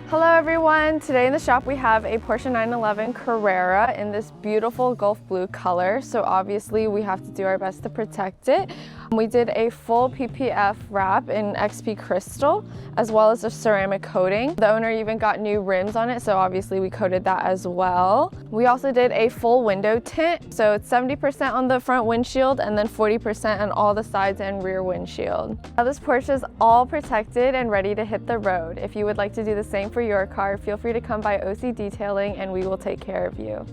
Hello everyone! Today in the shop we have a Porsche 911 Carrera in this beautiful Gulf Blue color, so obviously we have to do our best to protect it. We did a full PPF wrap in XP Crystal as well as a ceramic coating. The owner even got new rims on it, so obviously we coated that as well. We also did a full window tint, so it's 70% on the front windshield and then 40% on all the sides and rear windshield. Now this Porsche is all protected and ready to hit the road. If you would like to do the same for your car, feel free to come by OCDetailing and we will take care of you.